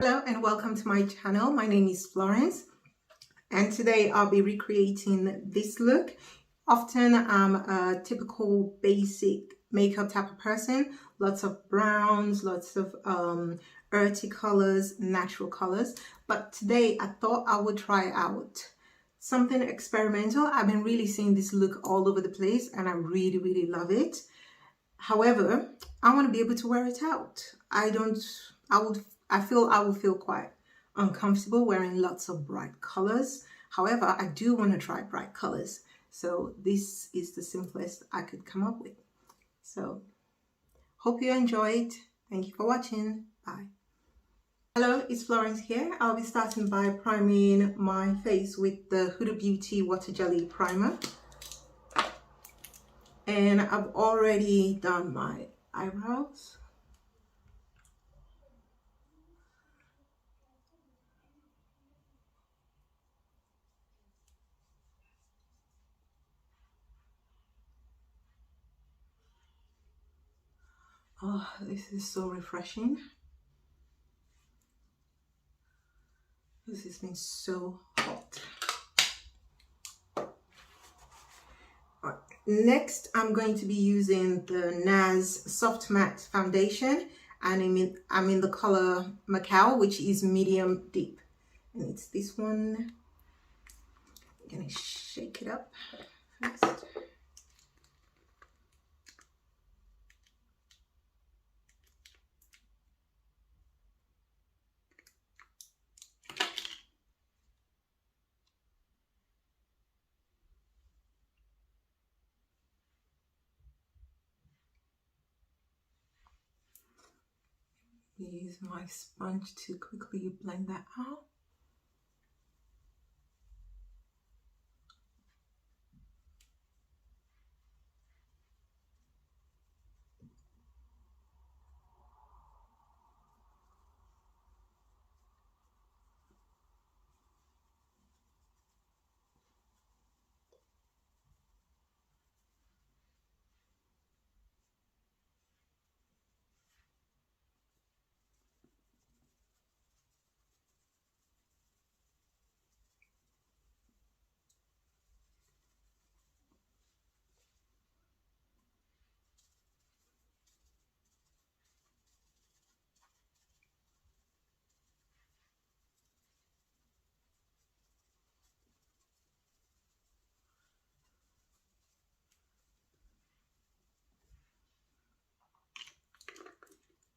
Hello and welcome to my channel. My name is Florence and today I'll be recreating this look. Often I'm a typical basic makeup type of person. Lots of browns, lots of earthy colors, natural colors. But today I thought I would try out something experimental. I've been really seeing this look all over the place and I really love it. However, I want to be able to wear it out. I feel I will feel quite uncomfortable wearing lots of bright colors. However, I do want to try bright colors. So this is the simplest I could come up with. So hope you enjoyed. Thank you for watching. Bye. Hello, it's Florence here. I'll be starting by priming my face with the Huda Beauty Water Jelly Primer. And I've already done my eyebrows. Oh, this is so refreshing. This has been so hot. Right. Next, I'm going to be using the NARS Soft Matte Foundation, and I'm in the color M.I.C.A.H, which is medium deep, and it's this one. I'm gonna shake it up first. Use my sponge to quickly blend that out.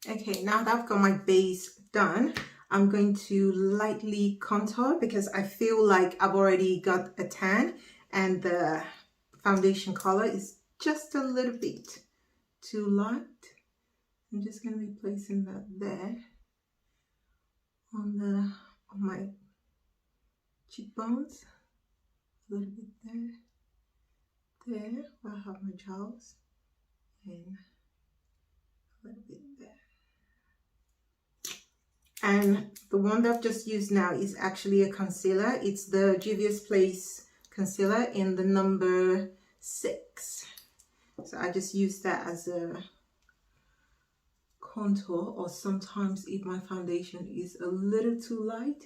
Okay, now that I've got my base done, I'm going to lightly contour because I feel like I've already got a tan and the foundation color is just a little bit too light. I'm just going to be placing that there on my cheekbones, a little bit there where I have my jowls, and a little bit there. And the one that I've just used now is actually a concealer. It's the Juvia's Place concealer in the number 6. So I just use that as a contour, or sometimes if my foundation is a little too light,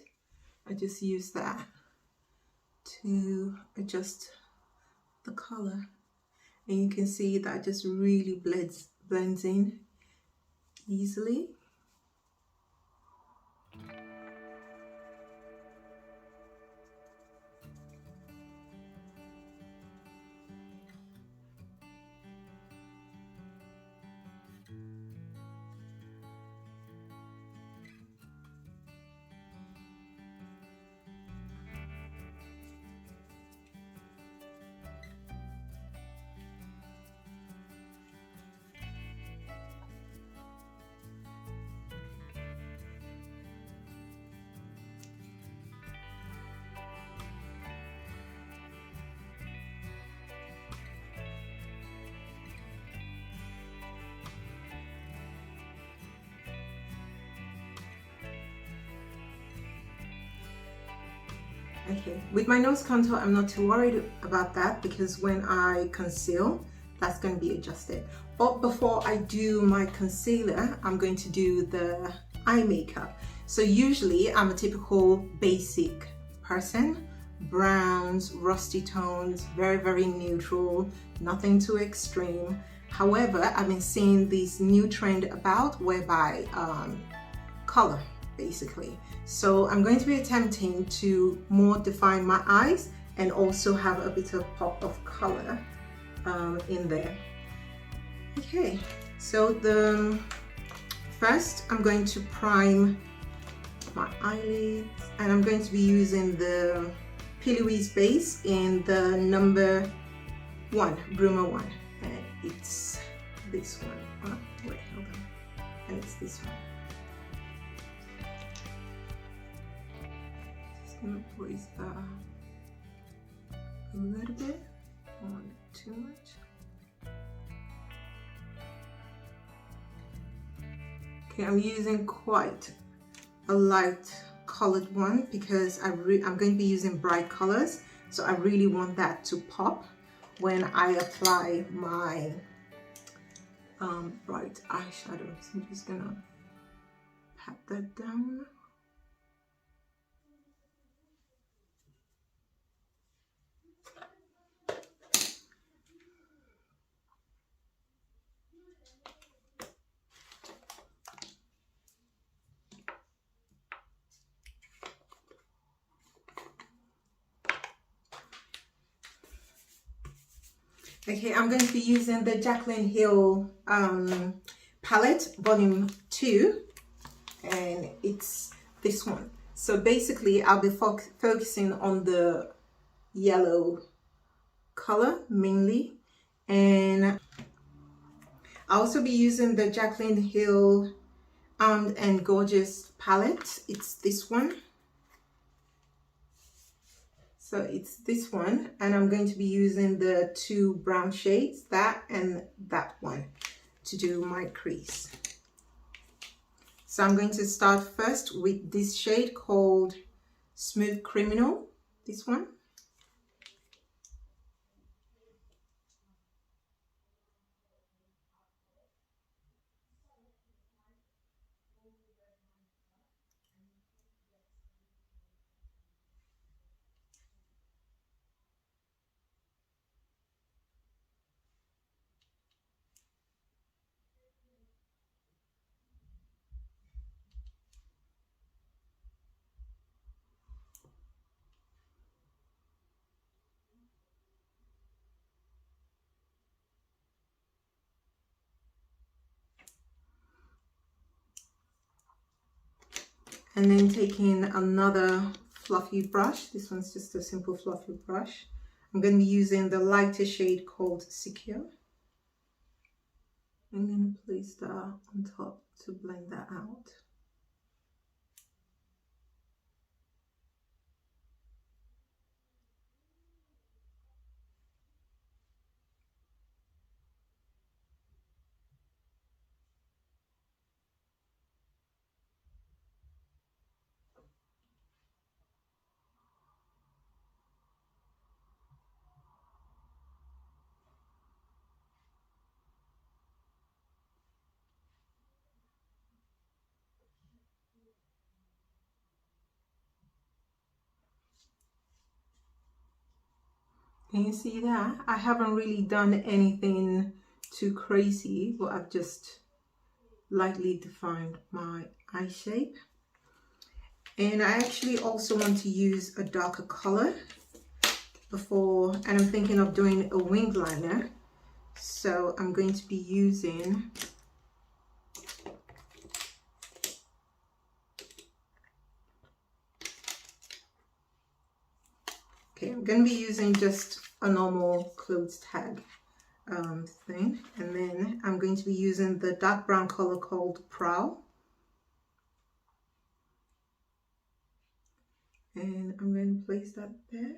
I just use that to adjust the color. And you can see that just really blends in easily. Okay, with my nose contour, I'm not too worried about that because when I conceal, that's going to be adjusted. But before I do my concealer, I'm going to do the eye makeup. So usually I'm a typical basic person, browns, rusty tones, very, very neutral, nothing too extreme. However, I've been seeing this new trend about whereby color basically. So I'm going to be attempting to more define my eyes and also have a bit of pop of color in there. Okay, so first I'm going to prime my eyelids, and I'm going to be using the P. Louise base in the number 1, Bruma 1, and it's this one. Oh, wait, hold on. And it's this one. Just gonna place that a little bit, not too much. Okay, I'm using quite a light colored one because I'm going to be using bright colors, so I really want that to pop when I apply my bright eyeshadow. So I'm just gonna pat that down. Okay, I'm going to be using the Jaclyn Hill palette, volume 2, and it's this one. So basically, I'll be focusing on the yellow color mainly, and I'll also be using the Jaclyn Hill and Gorgeous palette. It's this one. So it's this one, and I'm going to be using the 2 brown shades, that and that one, to do my crease. So I'm going to start first with this shade called Smooth Criminal, this one. And then taking another fluffy brush, this one's just a simple fluffy brush. I'm going to be using the lighter shade called Secure. I'm going to place that on top to blend that out. Can you see that? I haven't really done anything too crazy, but I've just lightly defined my eye shape. And I actually also want to use a darker color before, and I'm thinking of doing a wing liner. So I'm going to be using I'm going to be using just a normal clothes tag thing, and then I'm going to be using the dark brown color called Prowl, and I'm going to place that there.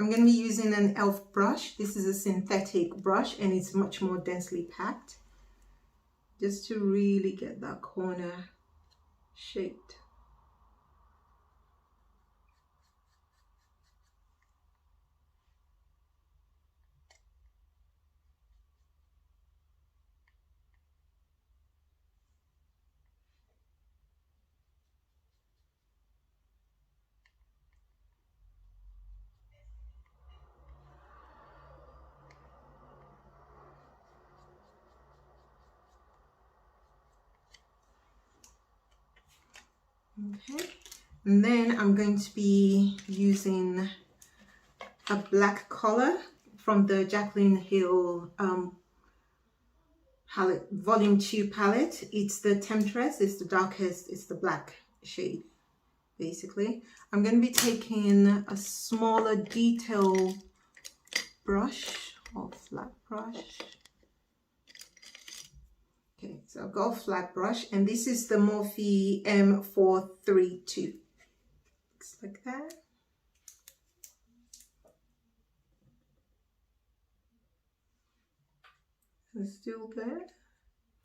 I'm going to be using an e.l.f. brush. This is a synthetic brush and it's much more densely packed, just to really get that corner shaped. Okay, and then I'm going to be using a black color from the Jaclyn Hill palette, volume 2 palette. It's the Temptress, it's the darkest, it's the black shade basically. I'm going to be taking a smaller detail brush or flat brush. Okay, so I've got a flat brush and this is the Morphe M432. Looks like that. It's still there.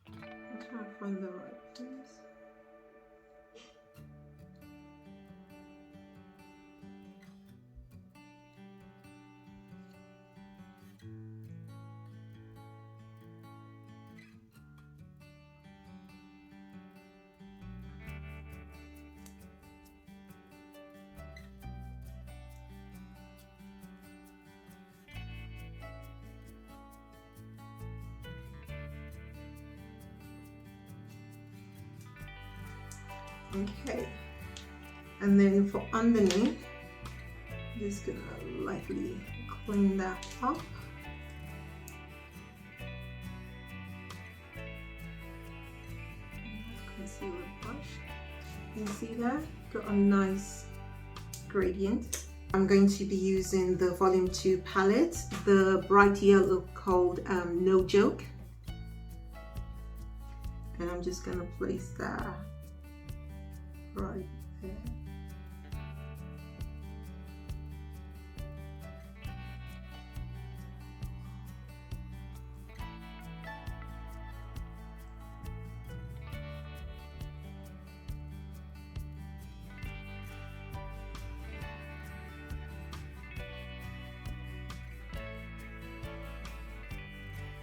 I'm trying to find the right place. Okay, and then for underneath, just gonna lightly clean that up. Concealer brush. You see that? Got a nice gradient. I'm going to be using the volume 2 palette, the bright yellow called No Joke. And I'm just gonna place that right there.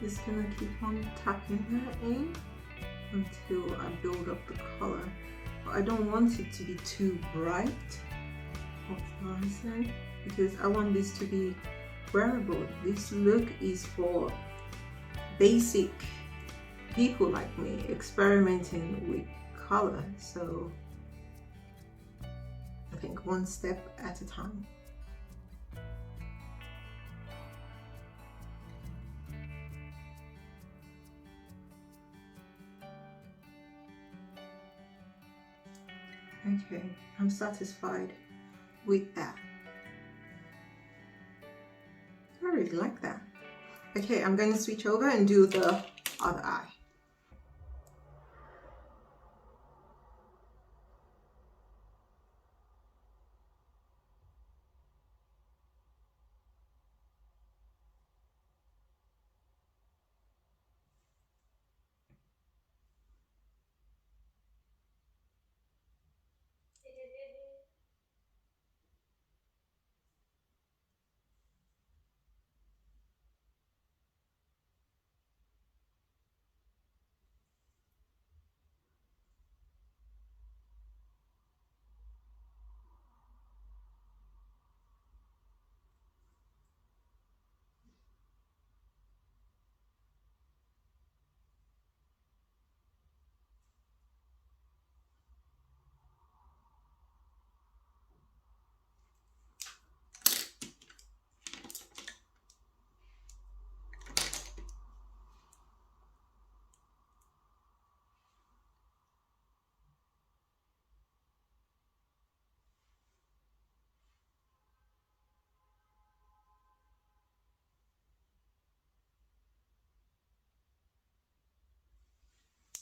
Just gonna keep on tapping that in until I build up the color. But I don't want it to be too bright or fluorescent because I want this to be wearable. This look is for basic people like me experimenting with color. So I think one step at a time. Okay, I'm satisfied with that. I really like that. Okay, I'm going to switch over and do the other eye.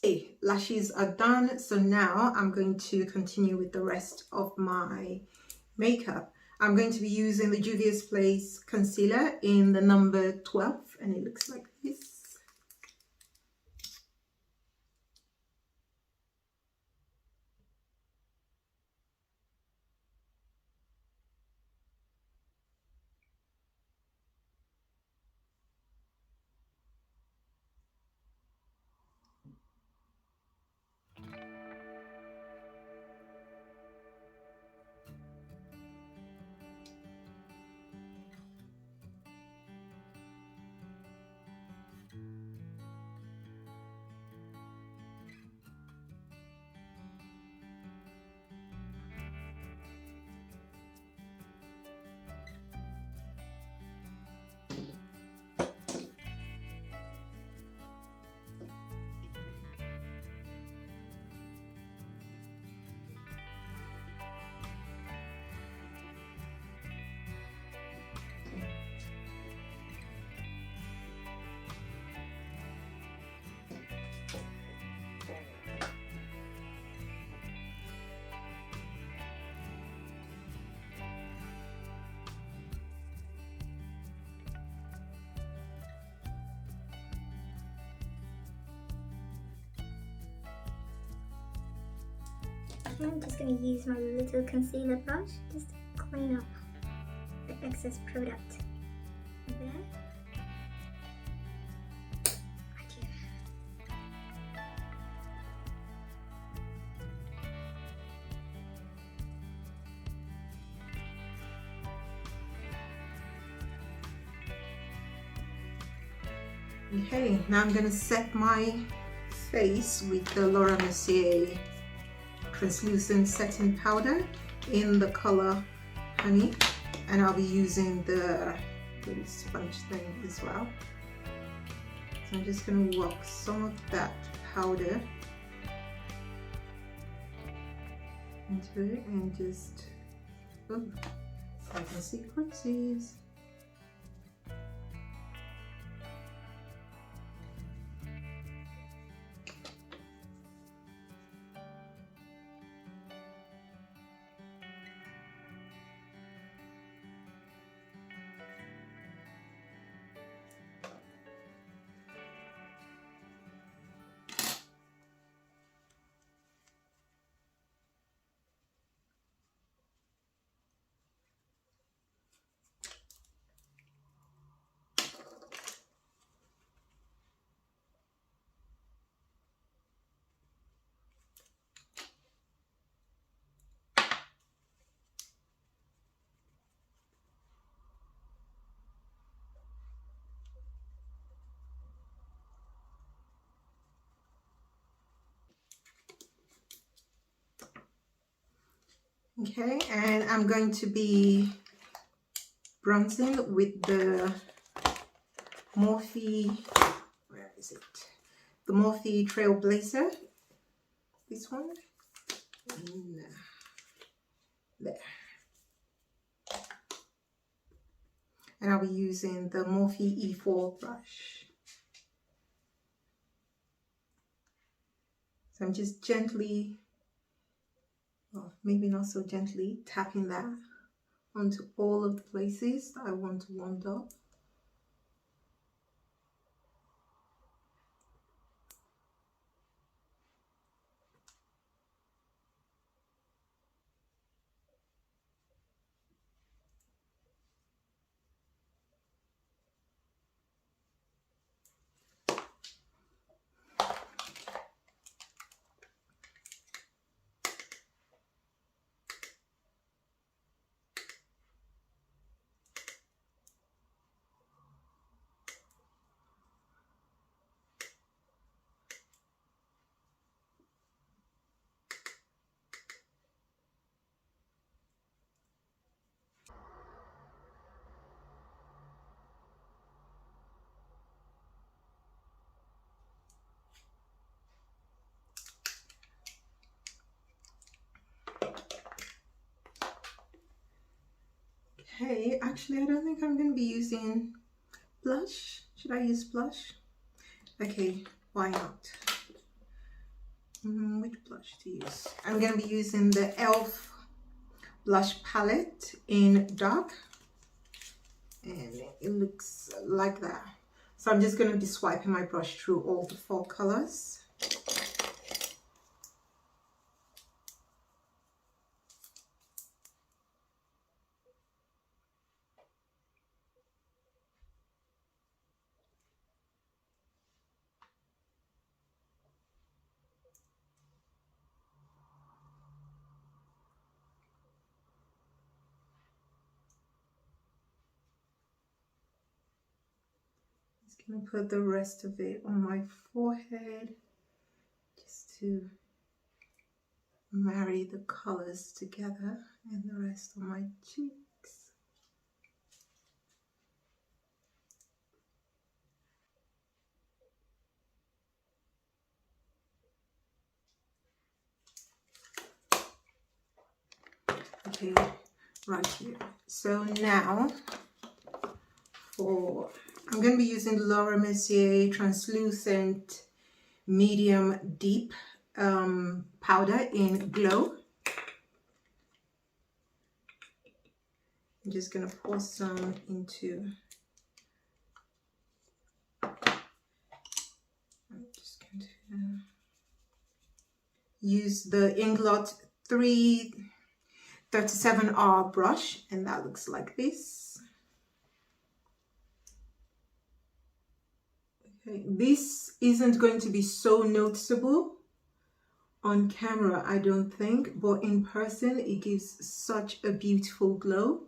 Okay, lashes are done, so now I'm going to continue with the rest of my makeup. I'm going to be using the Juvia's Place concealer in the number 12, and it looks like this. I'm just going to use my little concealer brush just to clean up the excess product there. Right here. Okay, now I'm going to set my face with the M.I.C.A.H translucent setting powder in the color Honey, and I'll be using the little sponge thing as well. So I'm just going to work some of that powder into it and just, oh, so I can see creases. Okay, and I'm going to be bronzing with the M.I.C.A.H, where is it? The M.I.C.A.H Trailblazer, this one, and there. And I'll be using the M.I.C.A.H E4 brush. So I'm just gently, well, maybe not so gently, tapping that onto all of the places that I want to wand up. Okay, actually I don't think I'm going to be using blush. Should I use blush? Okay, why not? Which blush to use? I'm going to be using the e.l.f. blush palette in dark, and it looks like that. So I'm just going to be swiping my brush through all the 4 colors. Just going to put the rest of it on my forehead just to marry the colors together, and the rest on my cheeks. Okay, right here. So now I'm going to be using the M.I.C.A.H translucent medium deep powder in Glow. I'm just going to pour some into, I'm just going to use the Inglot 337R brush, and that looks like this. Okay, this isn't going to be so noticeable on camera, I don't think, but in person it gives such a beautiful glow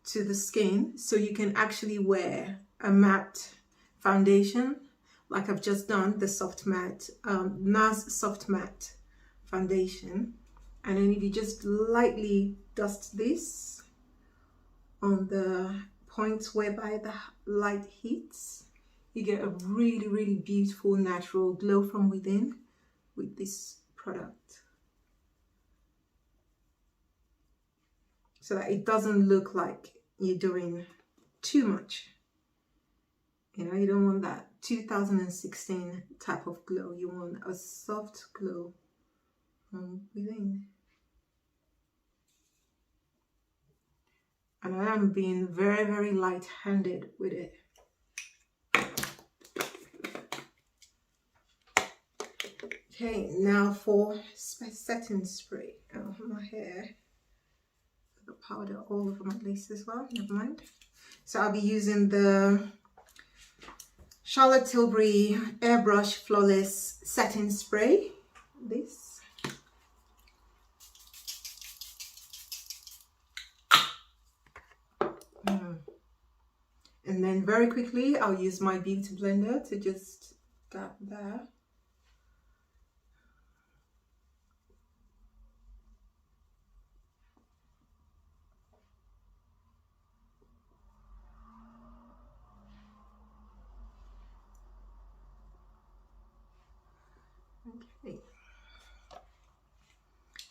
to the skin. So you can actually wear a matte foundation like I've just done, the soft matte NARS soft matte foundation, and then if you just lightly dust this on the points whereby the light hits, you get a really beautiful natural glow from within with this product, so that it doesn't look like you're doing too much. You know, you don't want that 2016 type of glow. You want a soft glow from within. And I am being very light-handed with it. Okay, now for setting spray. Oh, my hair. The powder all over my lace as well, never mind. So I'll be using the Charlotte Tilbury Airbrush Flawless Setting Spray. This. And then very quickly, I'll use my beauty blender to just dab there. Okay.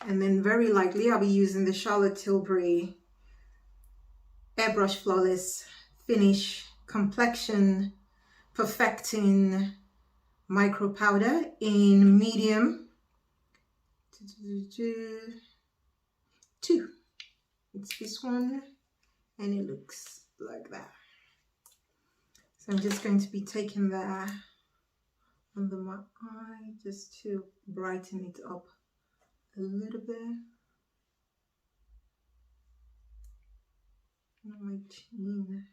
And then very lightly, I'll be using the Charlotte Tilbury Airbrush Flawless Finish Complexion Perfecting Micro Powder in medium 2. It's this one, and it looks like that. So I'm just going to be taking that under my eye just to brighten it up a little bit. On my chin.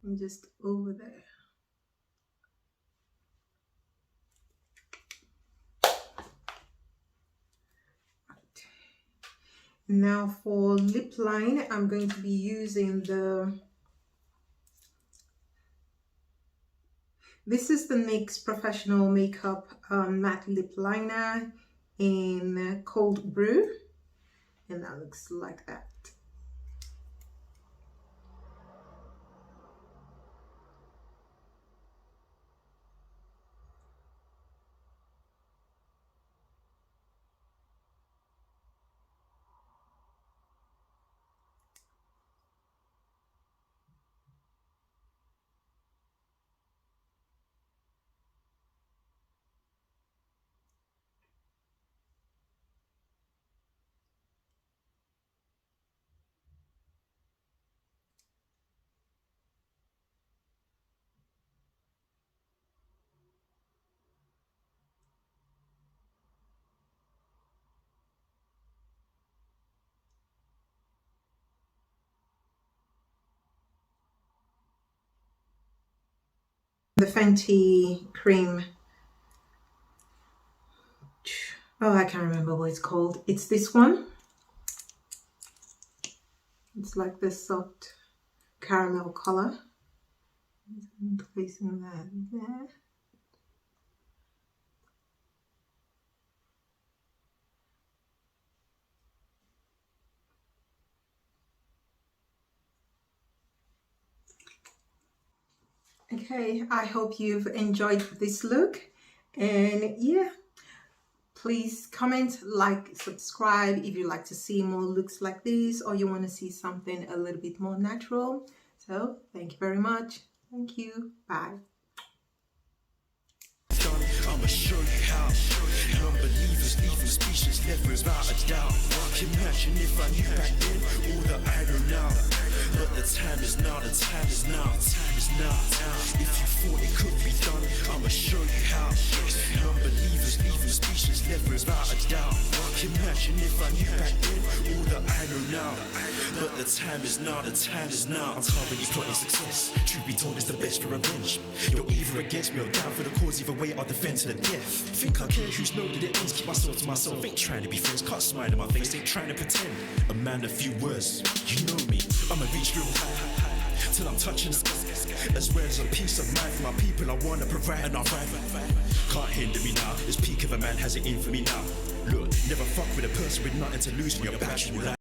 And just over there. Right. Now for lip line, I'm going to be using this is the NYX Professional Makeup Matte Lip Liner in Cold Brew, and that looks like that. The Fenty cream. Oh, I can't remember what it's called. It's this one. It's like this soft caramel color. I'm placing that there. Okay, I hope you've enjoyed this look, and yeah, please comment, like, subscribe if you like to see more looks like this, or you want to see something a little bit more natural. So thank you very much. Thank you. Bye. I'ma show you how. Non-believers, even speechless, never without a doubt. Imagine if I knew back then all that I know now. But the time is now, the time is now, the time is now. If you thought it could be done, I'ma show you how. Non-believers, even speechless, never without a doubt. Imagine if I knew back then all that I know now. But the time is now, the time is now. I'm currently plotting success. Truth be told, it's the best for revenge. You're either against me or down for the cause. Either way, I'll defend to the death. Think I care who's know that it ends. Keep myself to myself. Ain't trying to be friends. Can't smile in my face. Ain't trying to pretend. A man, a few words. You know me. I'ma reach real high till I'm touching the sky. As well as a peace of mind for my people. I wanna provide and I'll fight. Can't hinder me now. This peak of a man has it in for me now. Look, never fuck with a person with nothing to lose when you're bashing you like.